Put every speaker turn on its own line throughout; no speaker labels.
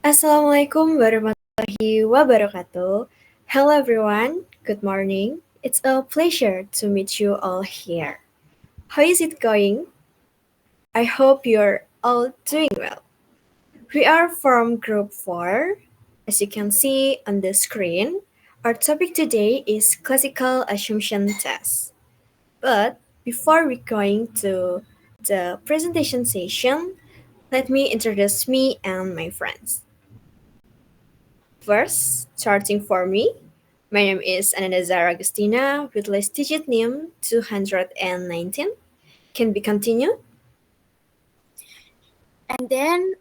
Assalamualaikum warahmatullahi wabarakatuh. Hello everyone, good morning. It's a pleasure to meet you all here. How is it going? I hope you're all doing well. We are from Group 4. As you can see on the screen, our topic today is classical assumption test. But before we going to the presentation session, let me introduce me and my friends. First, starting for me, my name is Anandazar Agustina with last digit name 219. Can be continued?
And then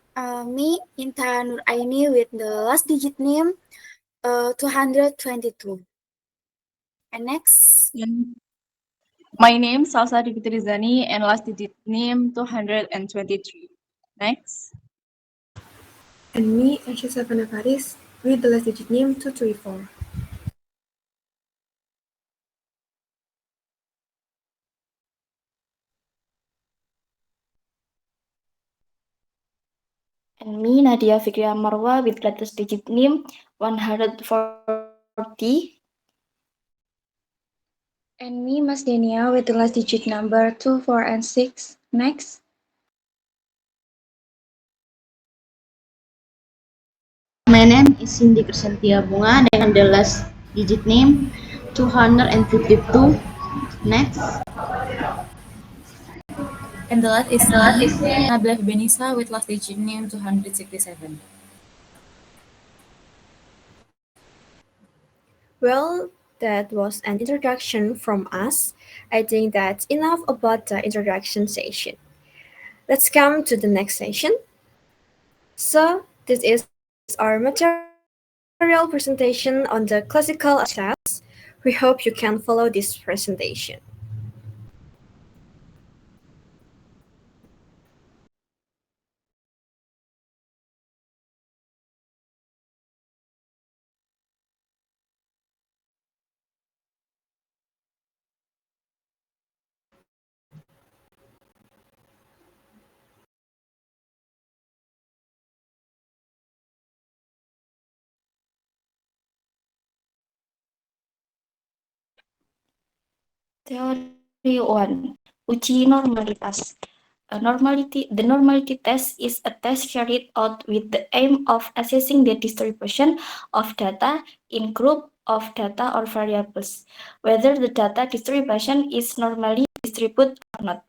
me, Inta Nuraini with the last digit name 222. And next,
My name Salsa Dikitrizani and last digit name 223. Next.
And me, Aisha Savannah Faris, with the last digit name 234.
And me, Nadia Fikria Marwa, with latest digit name 140.
And me, Mas Denia, with the last digit number 2, 4, and 6. Next.
My name is Cindy Crescentia Bunga dengan the last digit name 252. Next.
And the last is me, Nabila Benisa with last digit name 267.
Well, that was an introduction from us. I think that's enough about the introduction session. Let's come to the next session. So, this is our material presentation on the classical test. We hope you can follow this presentation.
Theory 1. Uji normalitas. The normality test is a test carried out with the aim of assessing the distribution of data in group of data or variables, whether the data distribution is normally distributed or not.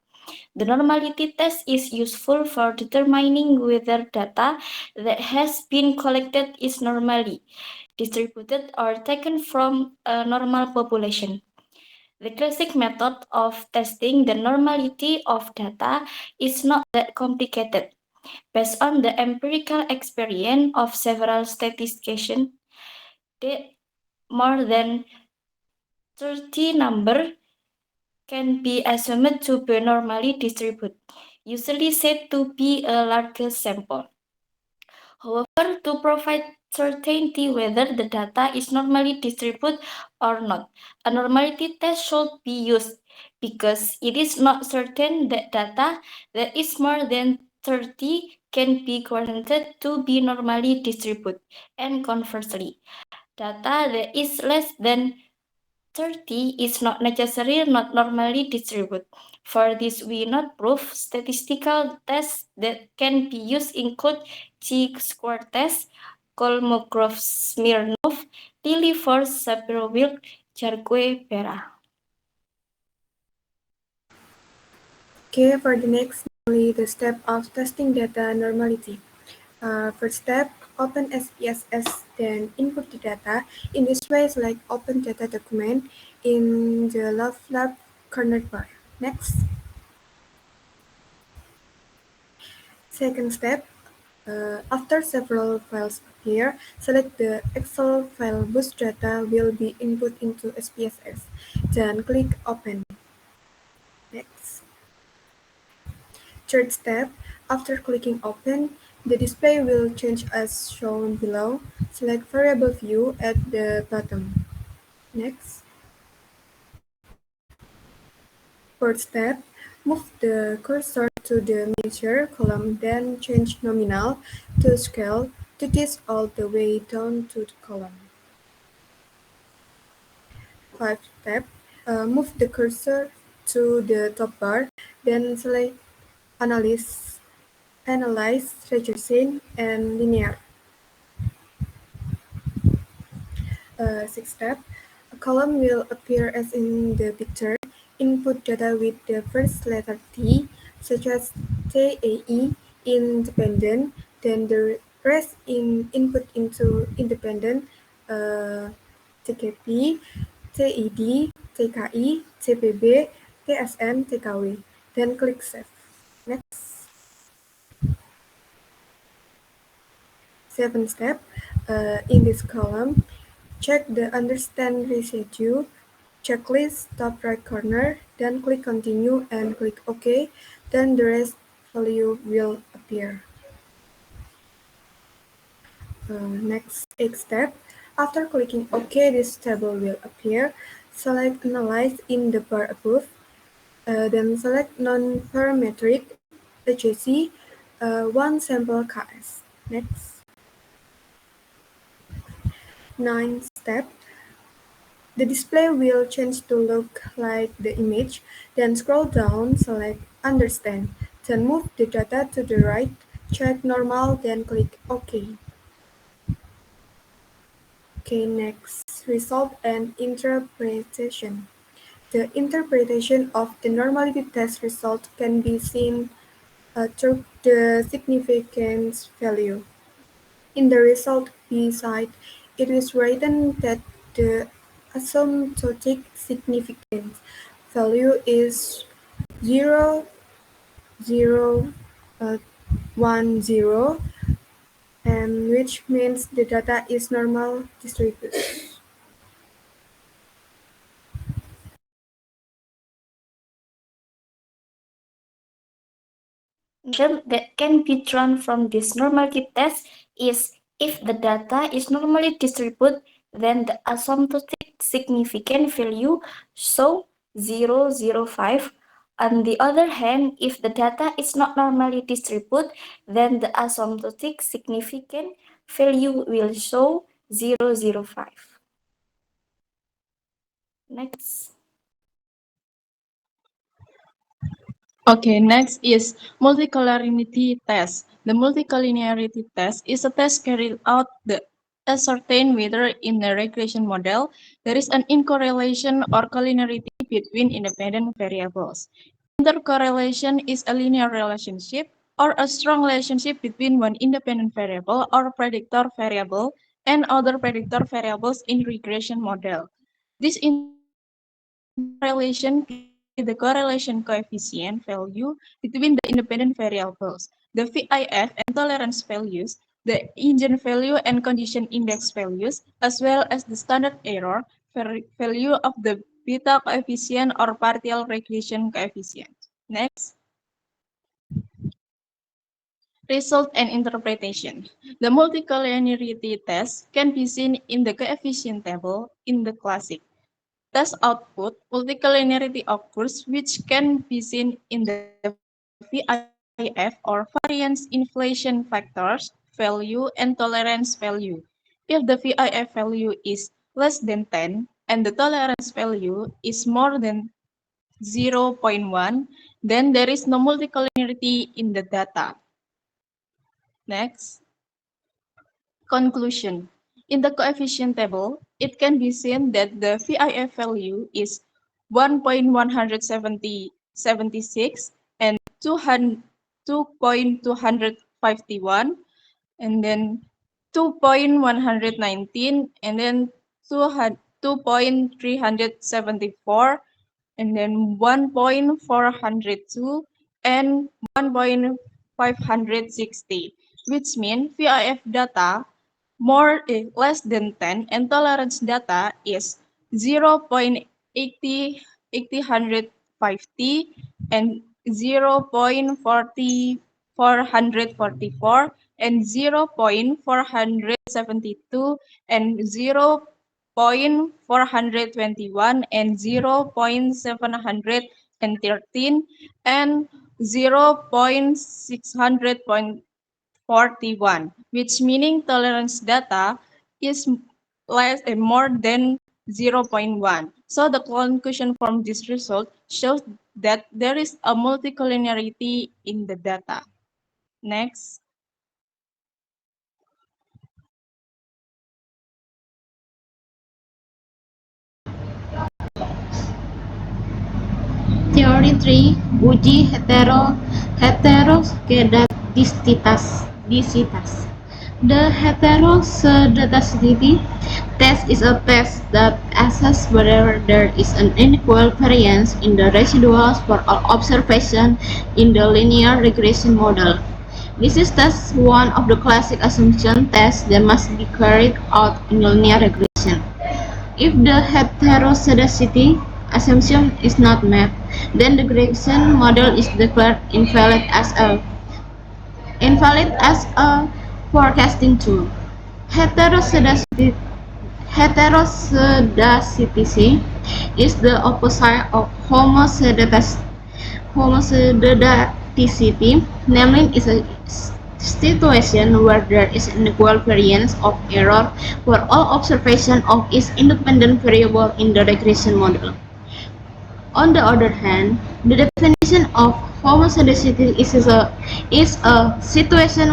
The normality test is useful for determining whether data that has been collected is normally distributed or taken from a normal population. The classic method of testing the normality of data is not that complicated. Based on the empirical experience of several statisticians, the more than 30 number can be assumed to be normally distributed, usually said to be a larger sample. However, to provide certainty whether the data is normally distributed or not, a normality test should be used because it is not certain that data that is more than 30 can be guaranteed to be normally distributed, and conversely, data that is less than 30 is not necessarily not normally distributed. For this, we not prove statistical tests that can be used include chi-square test, Kolmogorov-Smirnov, Lilliefors, Shapiro-Wilk, Jarque-Pera.
Okay, for the next, the step of testing data normality. First step, open SPSS, then input the data. In this way, select Open Data Document in the left corner bar. Next. Second step, after several files appear, select the Excel file whose data will be input into SPSS. Then click Open. Next. Third step, after clicking Open, the display will change as shown below. Select Variable View at the bottom. Next. Fourth step, move the cursor to the measure column, then change nominal to scale to this all the way down to the column. 5 step. Move the cursor to the top bar, then select Analyze, Reducing, and Linear. 6 step. A column will appear as in the picture. Input data with the first letter T, such as TAE, independent, then the rest in input into independent, TKP, TID, TKI, TPB, TSN, TKW. Then click Save. Next. 7 step. In this column, check the Understand Residue checklist top right corner, then click Continue and click OK. Then the rest value will appear. Next 8 step. After clicking OK, this table will appear. Select Analyze in the bar above. Then select Non-Parametric HAC, one sample KS. Next. 9 step. The display will change to look like the image. Then scroll down, select Understand. Then move the data to the right, check Normal, then click OK. Okay, next, Result and Interpretation. The interpretation of the normality test result can be seen through the significance value. In the result B side, it is written that the asymptotic significance value is 0.010, and which means the data is normal distributed.
Result that can be drawn from this normality test is if the data is normally distributed, then the asymptotic significant value show 0.005. On the other hand, if the data is not normally distributed, then the asymptotic significant value will show 0.005. Next.
Okay, next is multicollinearity test. The multicollinearity test is a test carried out to ascertain whether in a regression model there is an incorrelation or collinearity between independent variables. Intercorrelation is a linear relationship or a strong relationship between one independent variable or predictor variable and other predictor variables in regression model. This intercorrelation the correlation coefficient value between the independent variables, the VIF and tolerance values, the eigenvalue and condition index values, as well as the standard error value of the beta coefficient or partial regression coefficient. Next. Result and interpretation. The multicollinearity test can be seen in the coefficient table in the classic. Test output multicollinearity occurs, which can be seen in the VIF or variance inflation factors value and tolerance value. If the VIF value is less than 10 and the tolerance value is more than 0.1, then there is no multicollinearity in the data. Next. Conclusion. In the coefficient table, it can be seen that the VIF value is 1.176 and 2.251 and then 2.119 and then 2.374 and then 1.402 and 1.560, which means VIF data less than 10 and tolerance data is 0.850 and 0.444 and 0.472 and 0.421 and 0.713 and 0.600 41, which meaning tolerance data is more than 0.1. So the conclusion from this result shows that there is a multicollinearity in the data. Next.
Theory 3, uji heteroskedasticitas. The heteroskedasticity test is a test that assesses whether there is an unequal variance in the residuals for all observations in the linear regression model. This is thus one of the classic assumption tests that must be carried out in linear regression. If the heteroscedasticity assumption is not met, then the regression model is declared invalid as a forecasting tool. Heteroscedasticity Heteroscedasticity is the opposite of homoscedasticity, namely is a situation where there is an equal variance of error for all observation of each independent variable in the regression model. On the other hand, the definition of homoscedasticity is a situation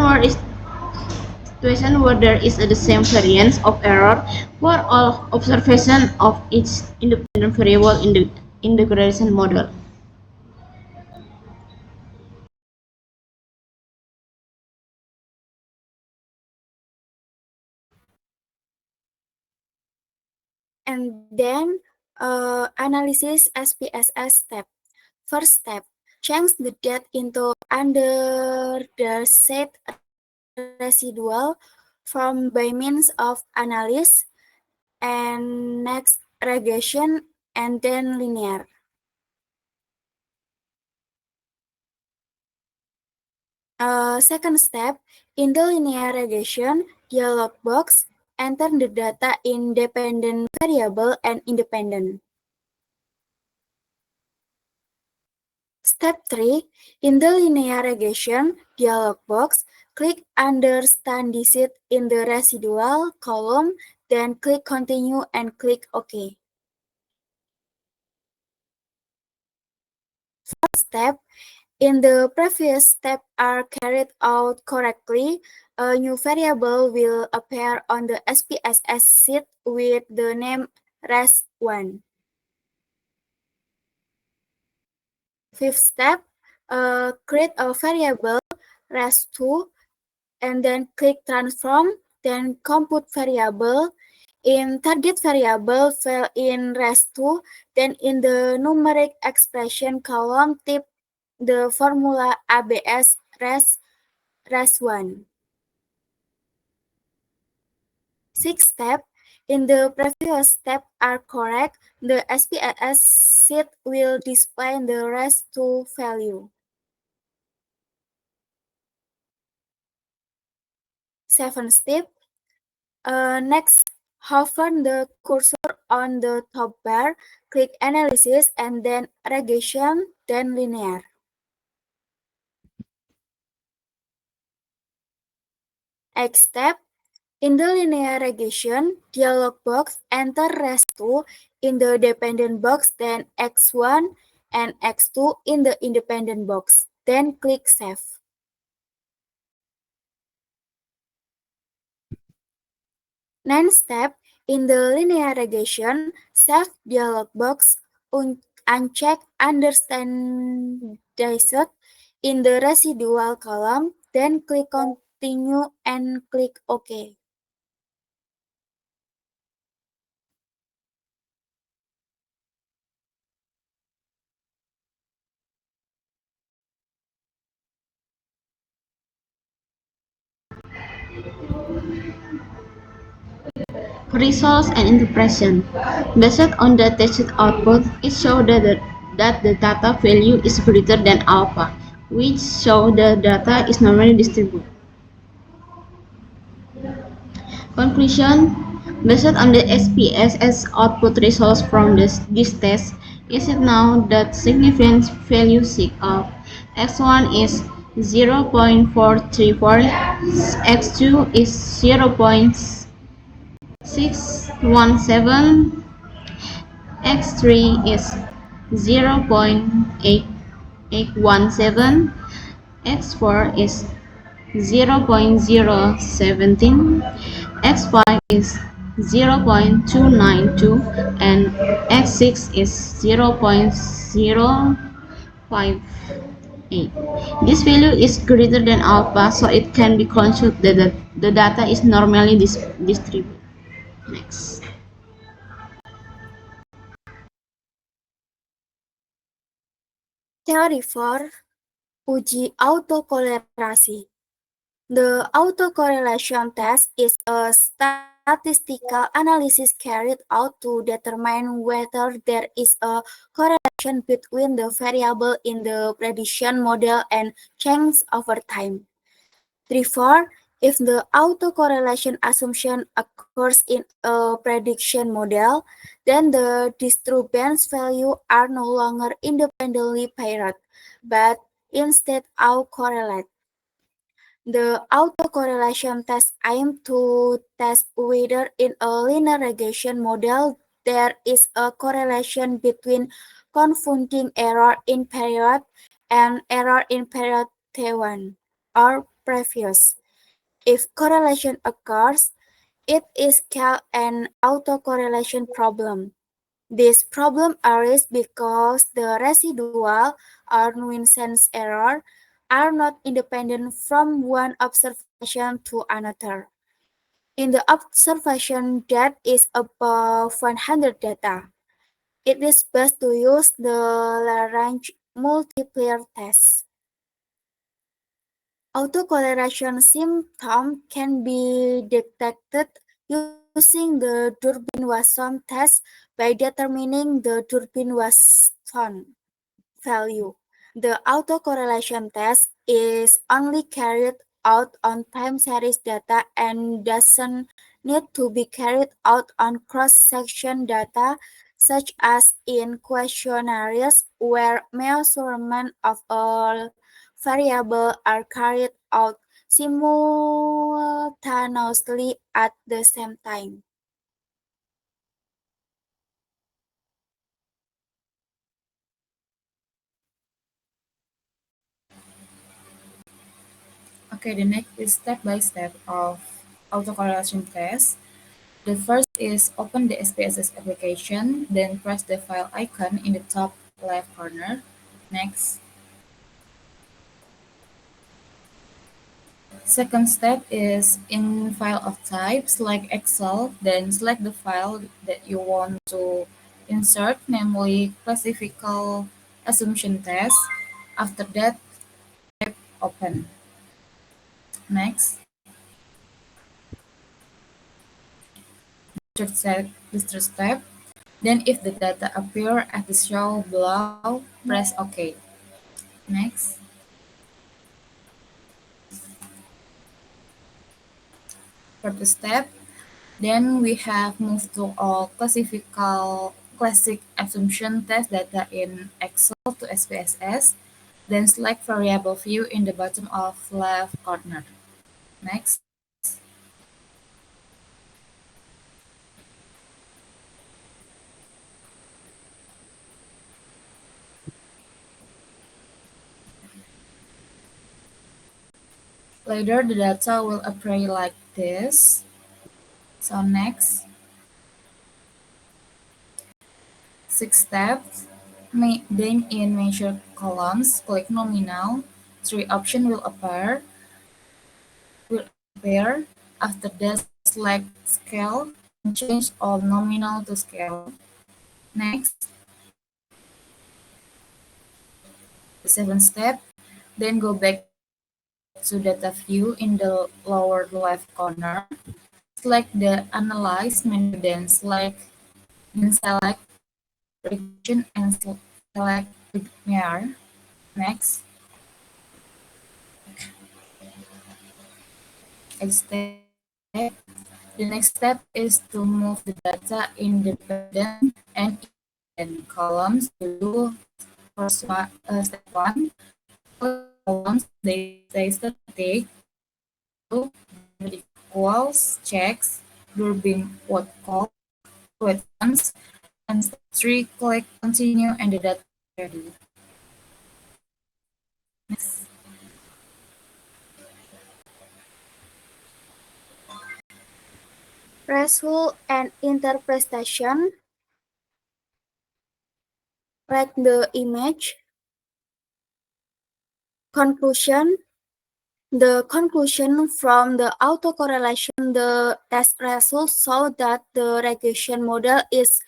where there is the same variance of error for all observation of each independent variable in the integration model.
And then analysis SPSS step. First step, change the data into under the set residual from by means of analysis, and next regression, and then linear. Second step, in the linear regression dialog box, enter the data in dependent variable and independent. Step 3, in the linear regression dialog box, click Understand Digit in the residual column, then click Continue and click OK. Fourth step, in the previous step are carried out correctly, a new variable will appear on the SPSS sheet with the name res1. Fifth step, create a variable res2 and then click transform, then compute variable. In target variable, fill in res2, then in the numeric expression column, type the formula ABS res1. Sixth step, in the previous step are correct, the SPSS sheet will display the res2 value. Seventh step, next, hover the cursor on the top bar, click Analysis, and then Regression, then Linear. Eighth step, in the linear regression dialog box, enter res2 in the dependent box, then x1 and x2 in the independent box, then click Save. Ninth step, in the linear regression, save dialog box, uncheck Understand Digit in the residual column, then click Continue and click OK.
Results and interpretation. Based on the tested output, it shows that the data value is greater than alpha, which shows the data is normally distributed. Conclusion: based on the SPSS output results from this test, is it known that significant value sig of x1 is 0.434, x2 is 0.617, x3 is 0.817, x4 is 0.017, x5 is 0.292, and x6 is 0.058. This value is greater than alpha, so it can be concluded that the data is normally distributed. Next.
Teori 4, uji autokorelasi. The autocorrelation test is a statistical analysis carried out to determine whether there is a correlation between the variable in the prediction model and change over time. Therefore, if the autocorrelation assumption occurs in a prediction model, then the disturbance values are no longer independently paired, but instead autocorrelate. The autocorrelation test aims to test whether in a linear regression model there is a correlation between confounding error in period and error in period T1 or previous. If correlation occurs, it is called an autocorrelation problem. This problem arises because the residual or nuisance error are not independent from one observation to another. In the observation that is above 100 data, it is best to use the Lagrange multiplier test. Autocorrelation symptoms can be detected using the Durbin-Wasson test by determining the Durbin-Wasson value. The autocorrelation test is only carried out on time series data and doesn't need to be carried out on cross-section data, such as in questionnaires where measurement of all variables are carried out simultaneously at the same time.
Okay, the next is step-by-step of autocorrelation test. The first is open the SPSS application, then press the file icon in the top left corner. Next. Second step is in file of type, select Excel, then select the file that you want to insert, namely classical assumption test. After that, type open. Next. Third step. Then if the data appear as the show below, press OK. Next. Fourth step. Then we have moved to all classic assumption test data in Excel to SPSS. Then select variable view in the bottom of left corner. Next. Later, the data will appear like this. So next, 6 steps. Then in measure columns, click nominal. 3 options will appear. After that, select scale and change all nominal to scale. Next, the 7th step. Then go back to data view in the lower left corner. Select the analyze menu, then select regression and select linear. Next, step. The next step is to move the data independent and independent columns to do step 1. Once they stay static, then it equals checks, Durbin what call, wait once, and step 3 click continue and the data is ready. Next.
Result and interpretation, like the image. Conclusion. The conclusion from the autocorrelation, the test results show that the regression model is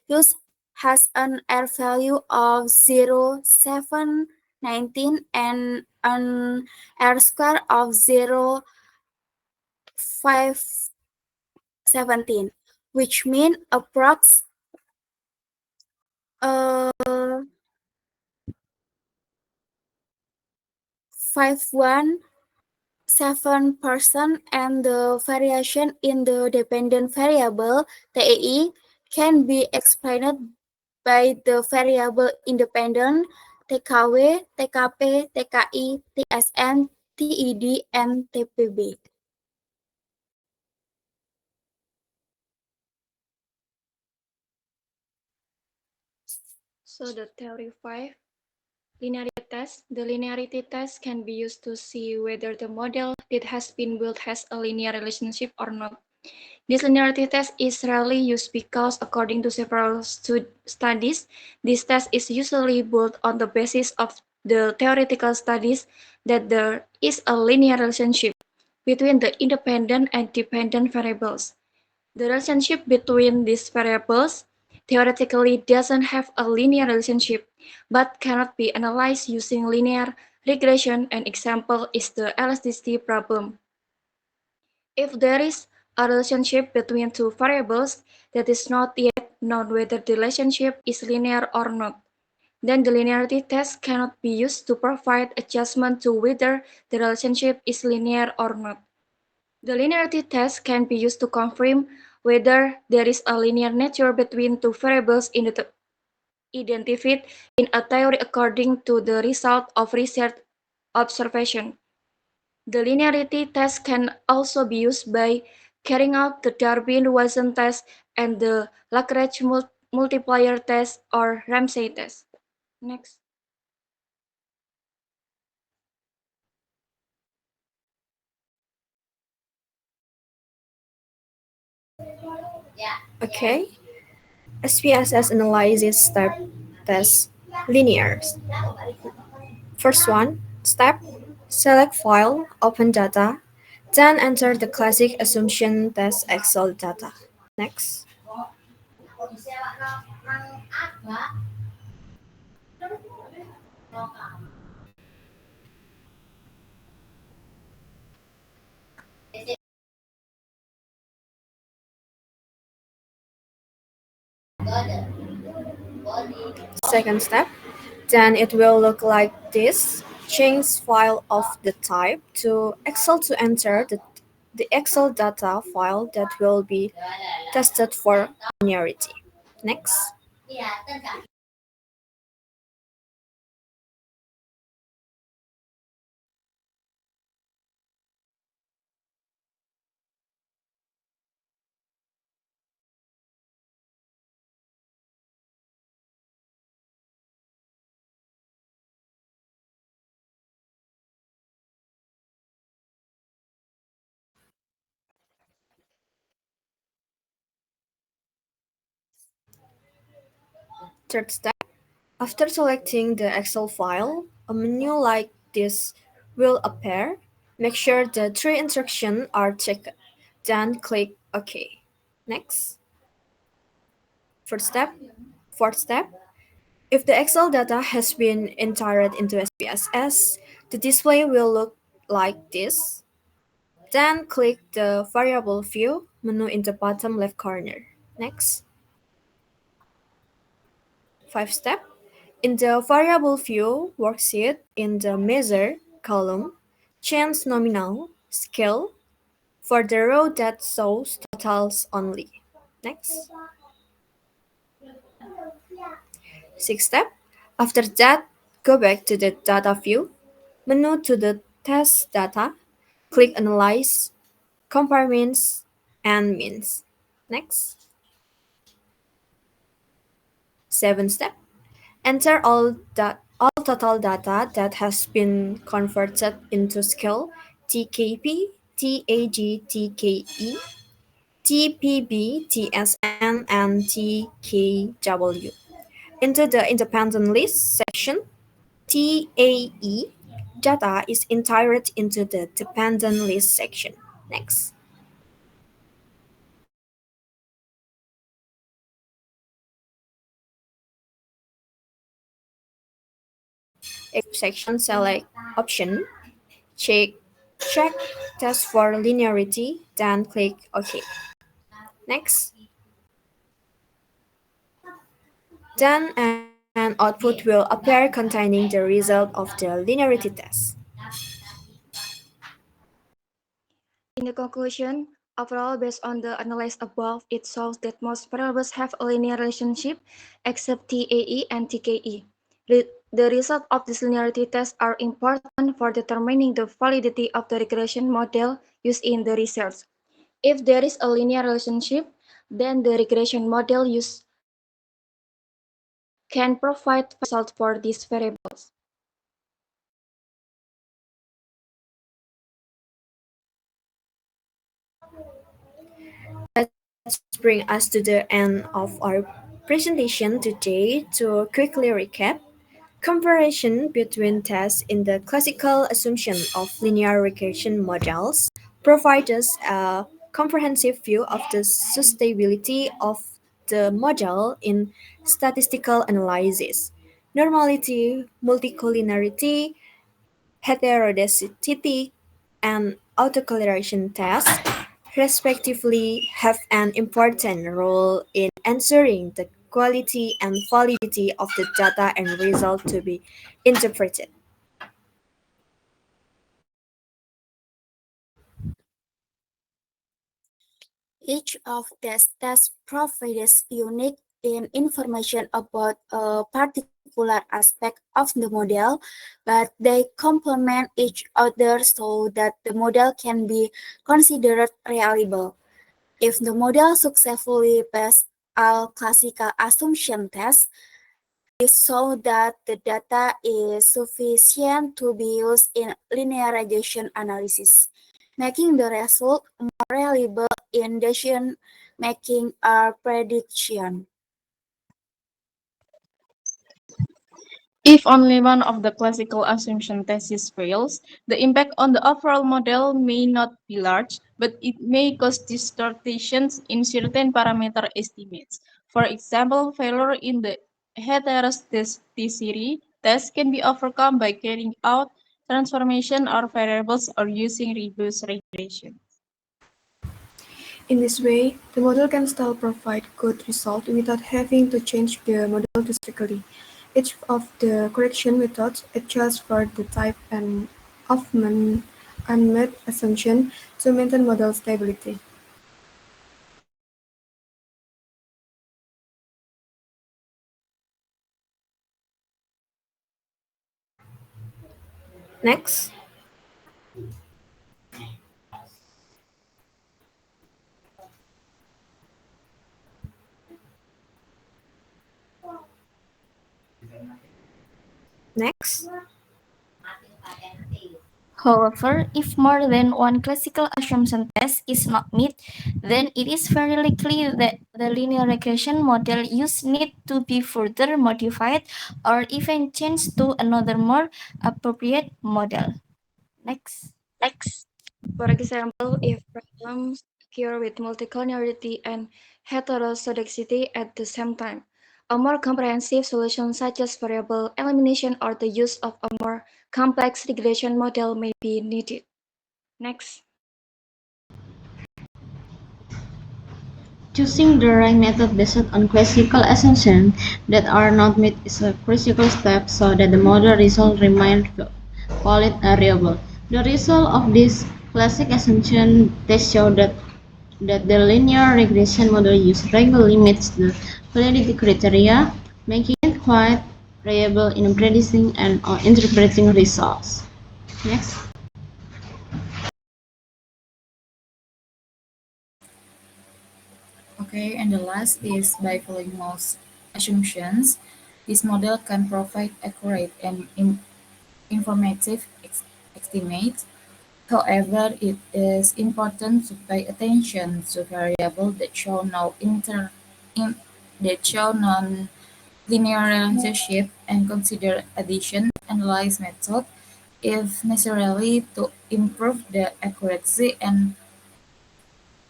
used has an R value of 0.719 and an R square of 0.517, which means approx 5.17%, and the variation in the dependent variable TEI can be explained by the variable independent TKW, TKP, TKI, TSN, TED, and TPB.
So the theory 5, linearity test. The linearity test can be used to see whether the model that has been built has a linear relationship or not. This linearity test is rarely used because, according to several studies, this test is usually built on the basis of the theoretical studies that there is a linear relationship between the independent and dependent variables. The relationship between these variables theoretically doesn't have a linear relationship, but cannot be analyzed using linear regression. An example is the elasticity problem. If there is a relationship between two variables that is not yet known whether the relationship is linear or not, then the linearity test cannot be used to provide adjustment to whether the relationship is linear or not. The linearity test can be used to confirm whether there is a linear nature between two variables identified in a theory according to the result of research observation. The linearity test can also be used by carrying out the Darwin-Watson test and the Lagrange multiplier test or Ramsey test. Next.
Okay, SPSS analysis step test linears. First one, step, select file, open data, then enter the classic assumption test Excel data. Next. Second step, then it will look like this. Change file of the type to Excel to enter the Excel data file that will be tested for linearity. Next. Third step, after selecting the Excel file, a menu like this will appear. Make sure the three instructions are checked. Then click OK. Next. Fourth step, if the Excel data has been entered into SPSS, the display will look like this. Then click the Variable View menu in the bottom left corner. Next. Fifth step, in the Variable View worksheet, in the Measure column, change Nominal Scale for the row that shows totals only. Next. Sixth step, after that, go back to the Data view. Menu to the test data, click Analyze, Compare Means, and Means. Next. 7 step. Enter all total data that has been converted into scale TKP, TAG, TKE, TPB, TSN, and TKW. Into the independent list section, TAE data is entered into the dependent list section. Next. Section select option, check test for linearity, then click OK. Next. Then an output will appear containing the result of the linearity test.
In the conclusion, overall, based on the analysis above, it shows that most variables have a linear relationship except TAE and TKE. The results of this linearity test are important for determining the validity of the regression model used in the research. If there is a linear relationship, then the regression model used can provide results for these variables.
Let's bring us to the end of our presentation today. To quickly recap, comparison between tests in the classical assumption of linear regression models provide us a comprehensive view of the sustainability of the model in statistical analysis. Normality, multicollinearity, heterogeneity, and autocorrelation tests, respectively, have an important role in ensuring the quality and validity of the data and result to be interpreted.
Each of these tests provides unique information about a particular aspect of the model, but they complement each other so that the model can be considered reliable. If the model successfully passes all classical assumption tests, this shows that the data is sufficient to be used in linear regression analysis, making the result more reliable in decision making or prediction.
If only one of the classical assumption thesis fails, the impact on the overall model may not be large, but it may cause distortions in certain parameter estimates. For example, failure in the heteroscedasticity test can be overcome by carrying out transformation or variables or using reverse regression.
In this way, the model can still provide good results without having to change the model drastically. Each of the correction methods adjusts for the type and of unmet assumption to maintain model stability.
Next. Next.
However, if more than one classical assumption test is not met, then it is very likely that the linear regression model used need to be further modified or even changed to another more appropriate model. Next.
For example, if problems occur with multicollinearity and heteroscedasticity at the same time, a more comprehensive solution such as variable elimination or the use of a more complex regression model may be needed. Next.
Choosing the right method based on classical assumptions that are not met is a critical step so that the model result remain valid and reliable. The result of this classic assumption test show that the linear regression model used regularly meets the validity criteria, making it quite reliable in predicting and interpreting results. Next.
Okay, and the last is by following most assumptions. This model can provide accurate and informative estimates. However, it is important to pay attention to variables that show that show non-linear relationship and consider addition analyze method if necessary to improve the accuracy and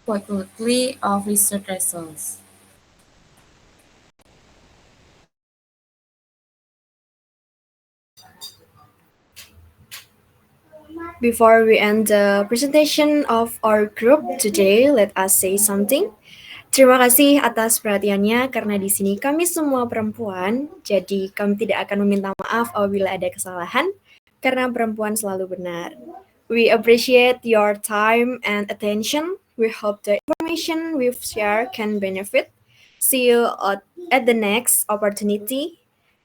quality of research results.
Before we end the presentation of our group today, let us say something. Terima kasih atas perhatiannya karena di sini kami semua perempuan, jadi kami tidak akan meminta maaf apabila ada kesalahan karena perempuan selalu benar. We appreciate your time and attention. We hope the information we've shared can benefit. See you at the next opportunity.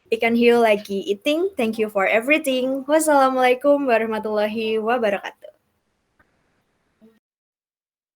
Ikan hiu lagi eating. Thank you for everything. Wassalamualaikum warahmatullahi wabarakatuh.